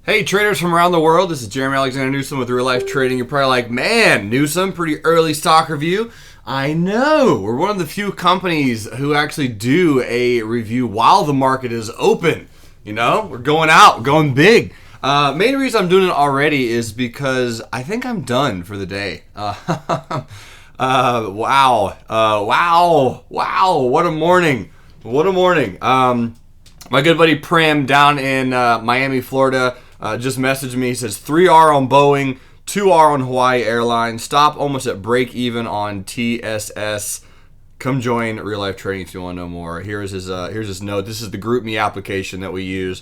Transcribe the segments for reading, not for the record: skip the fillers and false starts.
Hey traders from around the world, this is Jeremy Alexander Newsom with Real Life Trading. You're probably like, man, Newsom, pretty early stock review. I know, we're one of the few companies who actually do a review while the market is open. You know, we're going out, going big. Main reason I'm doing it already is because I think I'm done for the day. Wow, what a morning. What a morning. My good buddy Prim down in Miami, Florida, just messaged me. He says 3R on Boeing, 2R on Hawaii Airlines, stop almost at break even on TSS. Come join Real Life Trading if you want to know more. Here's his note. This is the GroupMe application that we use.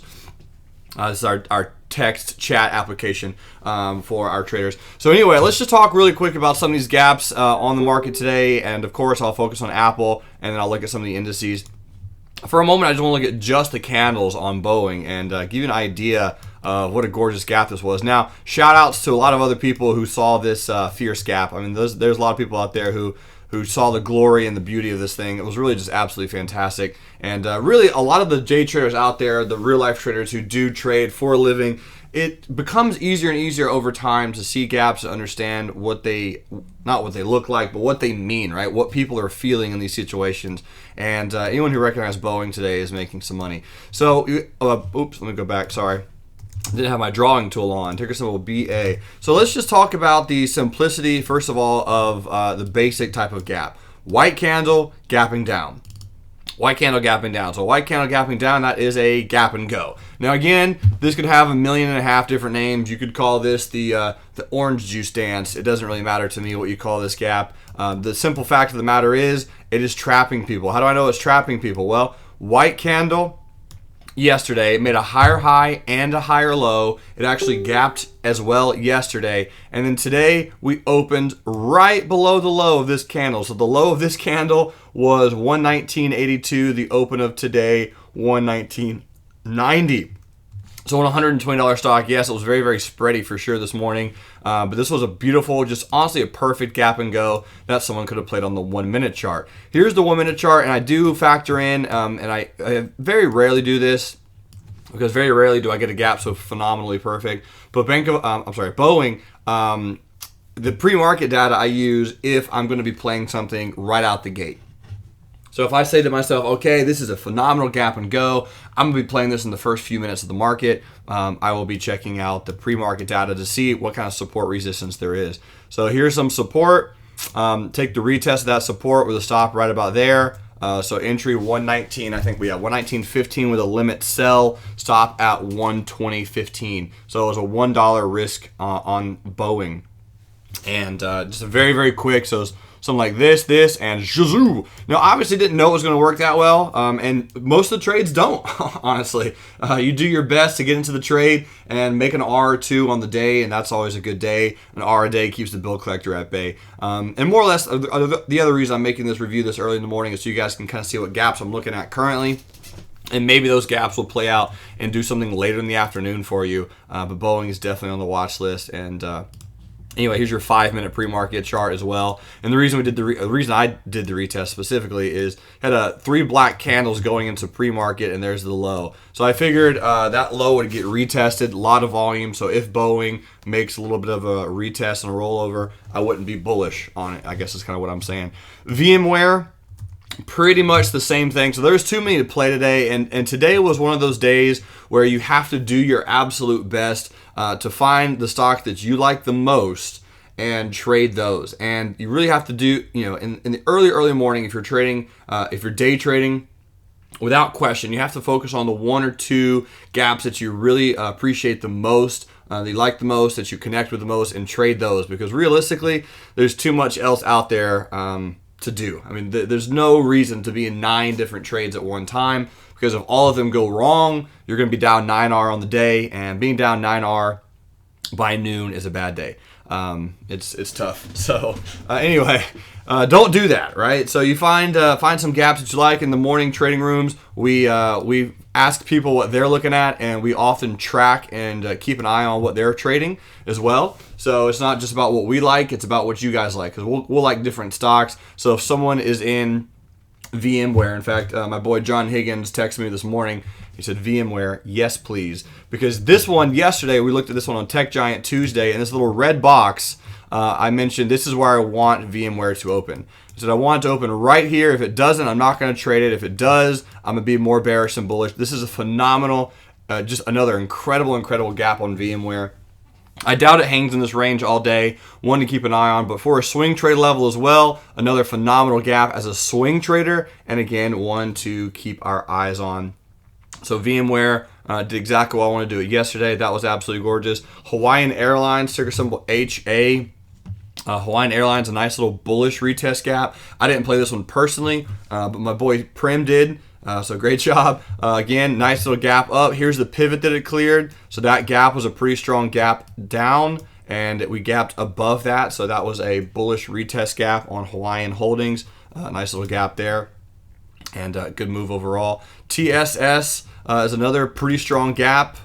This is our text chat application for our traders. So anyway, let's just talk really quick about some of these gaps on the market today. And of course, I'll focus on Apple, and then I'll look at some of the indices. For a moment, I just want to look at just the candles on Boeing and give you an idea of what a gorgeous gap this was. Now, shout outs to a lot of other people who saw this fierce gap. I mean, there's a lot of people out there who saw the glory and the beauty of this thing. It was really just absolutely fantastic. And really, a lot of the day traders out there, the real life traders who do trade for a living, it becomes easier and easier over time to see gaps, to understand not what they look like, but what they mean, right? What people are feeling in these situations. And anyone who recognized Boeing today is making some money. So, oops, let me go back, sorry. Didn't have my drawing tool on. Ticker symbol BA. So let's just talk about the simplicity, first of all, of the basic type of gap. White candle, gapping down. White candle gapping down. So white candle gapping down, that is a gap and go. Now again, this could have 1.5 million different names. You could call this the orange juice dance. It doesn't really matter to me what you call this gap. The simple fact of the matter is, it is trapping people. How do I know it's trapping people? Well, white candle yesterday, it made a higher high and a higher low. It actually gapped as well yesterday. And then today, we opened right below the low of this candle. So the low of this candle was 119.82. The open of today, 119.90. So on $120 stock, yes, it was very, very spready for sure this morning. But this was a beautiful, just honestly a perfect gap and go that someone could have played on the 1 minute chart. Here's the 1 minute chart, and I do factor in, and I very rarely do this because very rarely do I get a gap so phenomenally perfect. But Boeing, the pre-market data I use if I'm going to be playing something right out the gate. So if I say to myself, okay, this is a phenomenal gap and go, I'm going to be playing this in the first few minutes of the market, I will be checking out the pre-market data to see what kind of support resistance there is. So here's some support. Take the retest of that support with a stop right about there. So entry 119, I think we have 119.15 with a limit sell, stop at 120.15. So it was a $1 risk on Boeing. And just a very, very quick, so something like this, and shazoo. Now, obviously didn't know it was going to work that well, and most of the trades don't, honestly. You do your best to get into the trade and make an R or two on the day, and that's always a good day. An R a day keeps the bill collector at bay. And more or less, the other reason I'm making this review this early in the morning is so you guys can kind of see what gaps I'm looking at currently. And maybe those gaps will play out and do something later in the afternoon for you. But Boeing is definitely on the watch list, and anyway, here's your 5-minute pre-market chart as well. And the reason I did the retest specifically is had 3 black candles going into pre-market, and there's the low. So I figured that low would get retested, a lot of volume. So if Boeing makes a little bit of a retest and a rollover, I wouldn't be bullish on it. I guess is kind of what I'm saying. VMware, pretty much the same thing. So there's too many to play today, and today was one of those days where you have to do your absolute best to find the stock that you like the most and trade those. And you really have to do, in the early morning, if you're trading, if you're day trading, without question, you have to focus on the 1 or 2 gaps that you really appreciate the most, that you like the most, that you connect with the most, and trade those, because realistically, there's too much else out there to do. I mean, there's no reason to be in 9 different trades at one time, because if all of them go wrong, you're going to be down 9R on the day, and being down 9R by noon is a bad day. It's tough. So anyway, don't do that, right? So you find some gaps that you like in the morning trading rooms. We ask people what they're looking at, and we often track and keep an eye on what they're trading as well. So it's not just about what we like, it's about what you guys like, because we'll like different stocks. So if someone is in VMware. In fact, my boy John Higgins texted me this morning. He said, VMware, yes, please. Because this one, yesterday, we looked at this one on Tech Giant Tuesday, and this little red box, I mentioned this is where I want VMware to open. I said I want it to open right here. If it doesn't, I'm not going to trade it. If it does, I'm going to be more bearish than bullish. This is a phenomenal, just another incredible gap on VMware. I doubt it hangs in this range all day. One to keep an eye on, but for a swing trade level as well, another phenomenal gap as a swing trader, and again, one to keep our eyes on. So VMware did exactly what I wanted to do it yesterday. That was absolutely gorgeous. Hawaiian Airlines, ticker symbol HA. Hawaiian Airlines, a nice little bullish retest gap. I didn't play this one personally, but my boy Prim did. So great job. Again, nice little gap up. Here's the pivot that it cleared. So that gap was a pretty strong gap down, and we gapped above that. So that was a bullish retest gap on Hawaiian Holdings. Nice little gap there, and good move overall. TSS is another pretty strong gap.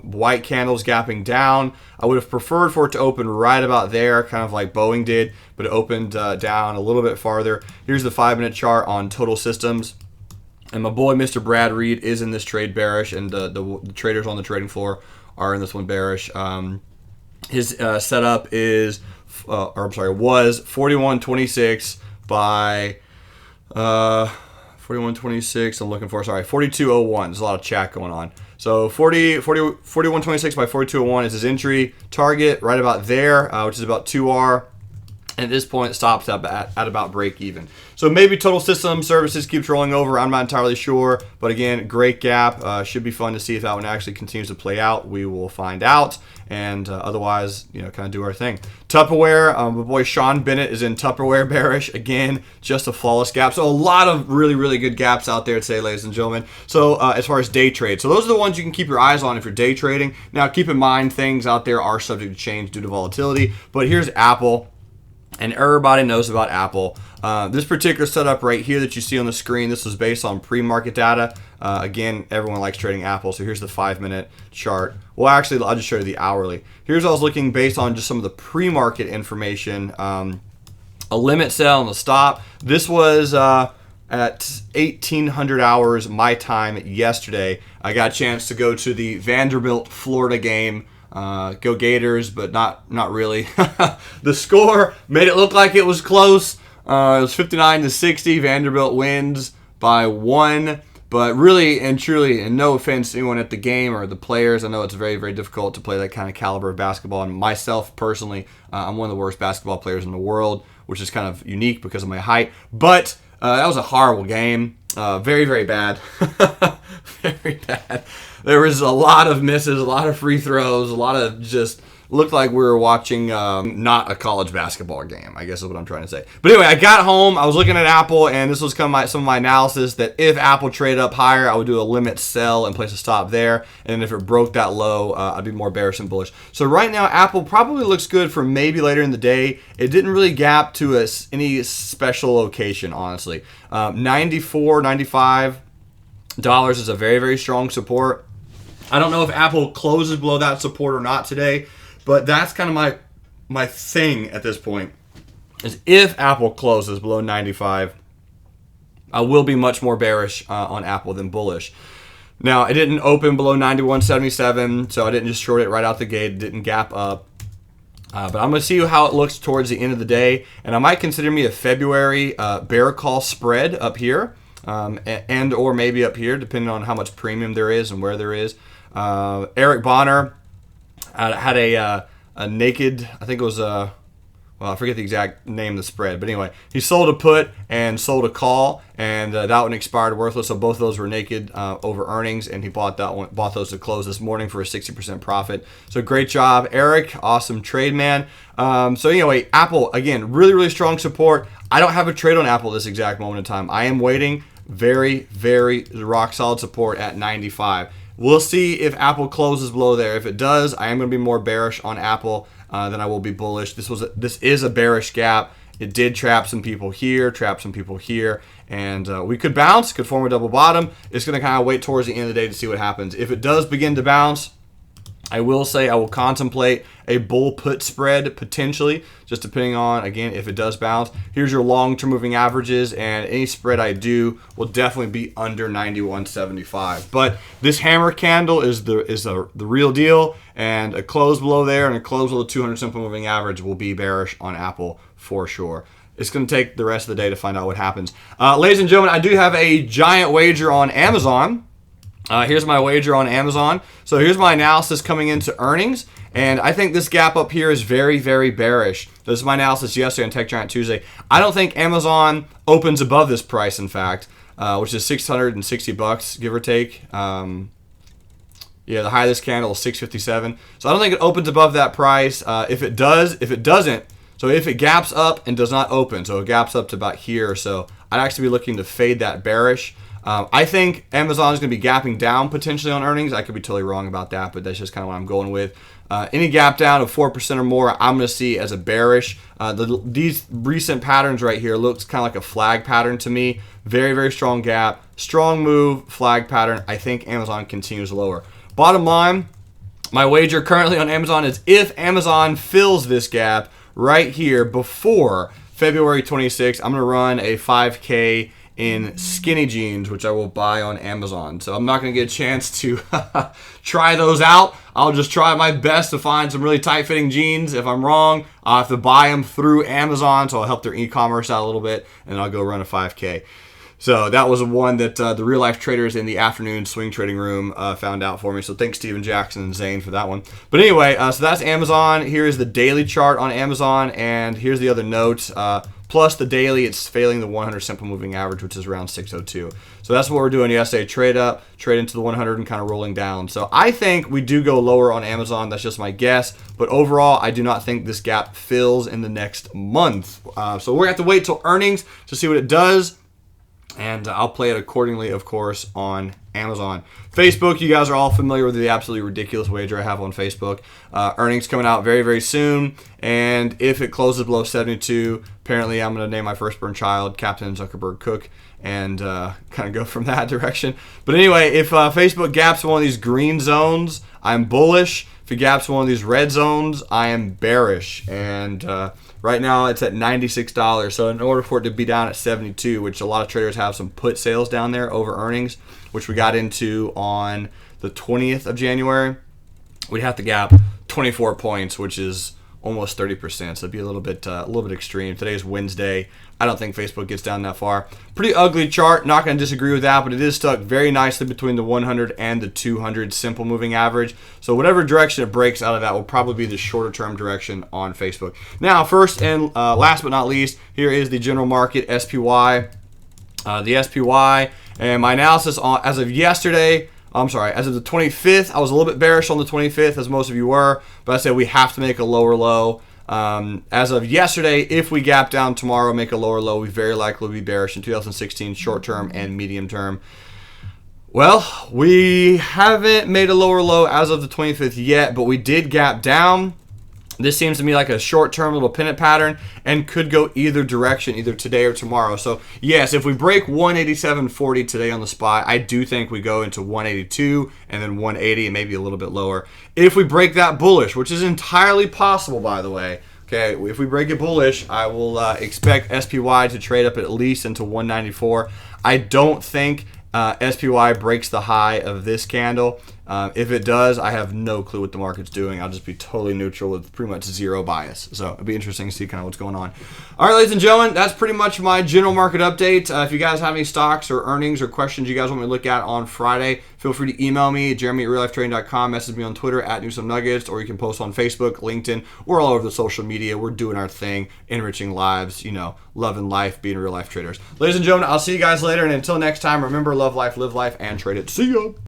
White candles gapping down. I would have preferred for it to open right about there, kind of like Boeing did, but it opened down a little bit farther. Here's the 5-minute chart on Total Systems. And my boy, Mr. Brad Reed, is in this trade bearish, and the traders on the trading floor are in this one bearish. His setup is, was 41.26 by 41.26. I'm looking for 42.01. There's a lot of chat going on. So 41.26 by 42.01 is his entry target, right about there, which is about 2R. And at this point, it stops at about break even. So maybe Total System Services keeps rolling over. I'm not entirely sure. But again, great gap. Should be fun to see if that one actually continues to play out. We will find out. And otherwise, kind of do our thing. Tupperware, my boy Sean Bennett is in Tupperware bearish. Again, just a flawless gap. So a lot of really good gaps out there today, ladies and gentlemen. So as far as day trade. So those are the ones you can keep your eyes on if you're day trading. Now, keep in mind, things out there are subject to change due to volatility. But here's Apple. And everybody knows about Apple. This particular setup right here that you see on the screen, this was based on pre-market data. Again, everyone likes trading Apple, so here's the 5-minute chart. Well, actually, I'll just show you the hourly. Here's what I was looking based on just some of the pre-market information. A limit sell and a stop. This was at 1800 hours my time yesterday. I got a chance to go to the Vanderbilt, Florida game. Go Gators, but not really. The score made it look like it was close. It was 59-60. Vanderbilt wins by 1. But really and truly, and no offense to anyone at the game or the players, I know it's very difficult to play that kind of caliber of basketball. And myself personally, I'm one of the worst basketball players in the world, which is kind of unique because of my height. But that was a horrible game. Very bad. Very bad. There was a lot of misses, a lot of free throws, a lot of just looked like we were watching not a college basketball game, I guess is what I'm trying to say. But anyway, I got home, I was looking at Apple, and this was some of my analysis that if Apple traded up higher, I would do a limit sell and place a stop there. And if it broke that low, I'd be more bearish than bullish. So right now, Apple probably looks good for maybe later in the day. It didn't really gap to any special location, honestly. $94, $95 is a very strong support. I don't know if Apple closes below that support or not today, but that's kind of my thing at this point, is if Apple closes below 95, I will be much more bearish on Apple than bullish. Now, it didn't open below 91.77, so I didn't just short it right out the gate. It didn't gap up. But I'm going to see how it looks towards the end of the day, and I might consider me a February bear call spread up here, and or maybe up here, depending on how much premium there is and where there is. Eric Bonner had a naked, I think it was I forget the exact name of the spread, but anyway, he sold a put and sold a call, and that one expired worthless. So both of those were naked over earnings, and he bought those to close this morning for a 60% profit. So great job, Eric. Awesome trade, man. So anyway, Apple again, really strong support. I don't have a trade on Apple this exact moment in time. I am waiting. Very rock solid support at 95. We'll see if Apple closes below there. If it does, I am going to be more bearish on Apple than I will be bullish. This is a bearish gap. It did trap some people here, and we could bounce, could form a double bottom. It's going to kind of wait towards the end of the day to see what happens. If it does begin to bounce, I will say I will contemplate a bull put spread potentially, just depending on, again, if it does bounce. Here's your long-term moving averages, and any spread I do will definitely be under 91.75. But this hammer candle is the real deal, and a close below there and a close below the 200 simple moving average will be bearish on Apple for sure. It's going to take the rest of the day to find out what happens. Ladies and gentlemen, I do have a giant wager on Amazon. Here's my wager on Amazon. So here's my analysis coming into earnings. And I think this gap up here is very, very bearish. This is my analysis yesterday on Tech Giant Tuesday. I don't think Amazon opens above this price, in fact, which is $660, give or take. Yeah, the high of this candle is $657. So I don't think it opens above that price. If it doesn't, so if it gaps up and does not open, so it gaps up to about here or so, I'd actually be looking to fade that bearish. I think Amazon is going to be gapping down potentially on earnings. I could be totally wrong about that, but that's just kind of what I'm going with. Any gap down of 4% or more, I'm going to see as a bearish. These recent patterns right here looks kind of like a flag pattern to me. Very, very strong gap, strong move, flag pattern. I think Amazon continues lower. Bottom line, my wager currently on Amazon is if Amazon fills this gap right here before February 26th, I'm going to run a 5K in skinny jeans, which I will buy on Amazon. So I'm not going to get a chance to try those out. I'll just try my best to find some really tight-fitting jeans. If I'm wrong, I'll have to buy them through Amazon, so I'll help their e-commerce out a little bit, and I'll go run a 5K. So that was one that the real-life traders in the afternoon swing trading room found out for me. So thanks, Steven Jackson and Zane, for that one. But anyway, so that's Amazon. Here's the daily chart on Amazon, and here's the other notes. Plus the daily, it's failing the 100 simple moving average, which is around 602. So that's what we're doing yesterday. Trade up, trade into the 100, and kind of rolling down. So I think we do go lower on Amazon. That's just my guess. But overall, I do not think this gap fills in the next month. So we're going to have to wait till earnings to see what it does. And I'll play it accordingly, of course, on Amazon. Facebook, you guys are all familiar with the absolutely ridiculous wager I have on Facebook. Earnings coming out very, very soon. And if it closes below 72, apparently I'm going to name my firstborn child Captain Zuckerberg Cook and kind of go from that direction. But anyway, if Facebook gaps one of these green zones, I'm bullish. If it gaps one of these red zones, I am bearish. And right now it's at $96. So in order for it to be down at 72, which a lot of traders have some put sales down there over earnings, which we got into on the 20th of January, we'd have to gap 24 points, which is almost 30%. So it'd be a little bit extreme. Today's Wednesday. I don't think Facebook gets down that far. Pretty ugly chart. Not going to disagree with that, but it is stuck very nicely between the 100 and the 200 simple moving average. So whatever direction it breaks out of that will probably be the shorter term direction on Facebook. Now, first and last but not least, here is the general market SPY. The SPY and my analysis on as of yesterday. As of the 25th, I was a little bit bearish on the 25th, as most of you were, but I said we have to make a lower low. As of yesterday, if we gap down tomorrow, make a lower low, we very likely will be bearish in 2016, short term and medium term. Well, we haven't made a lower low as of the 25th yet, but we did gap down. This seems to me like a short-term little pennant pattern and could go either direction, either today or tomorrow. So, yes, if we break 187.40 today on the SPY, I do think we go into 182 and then 180 and maybe a little bit lower. If we break that bullish, which is entirely possible, by the way, okay, if we break it bullish, I will expect SPY to trade up at least into 194. I don't think SPY breaks the high of this candle. If it does, I have no clue what the market's doing. I'll just be totally neutral with pretty much zero bias. So it'll be interesting to see kind of what's going on. All right, ladies and gentlemen, that's pretty much my general market update. If you guys have any stocks or earnings or questions you guys want me to look at on Friday, feel free to email me, jeremy@reallifetrading.com, message me on Twitter @NewSomeNuggets, or you can post on Facebook, LinkedIn, or all over the social media. We're doing our thing, enriching lives, loving life, being real life traders. Ladies and gentlemen, I'll see you guys later. And until next time, remember, love life, live life, and trade it. See ya.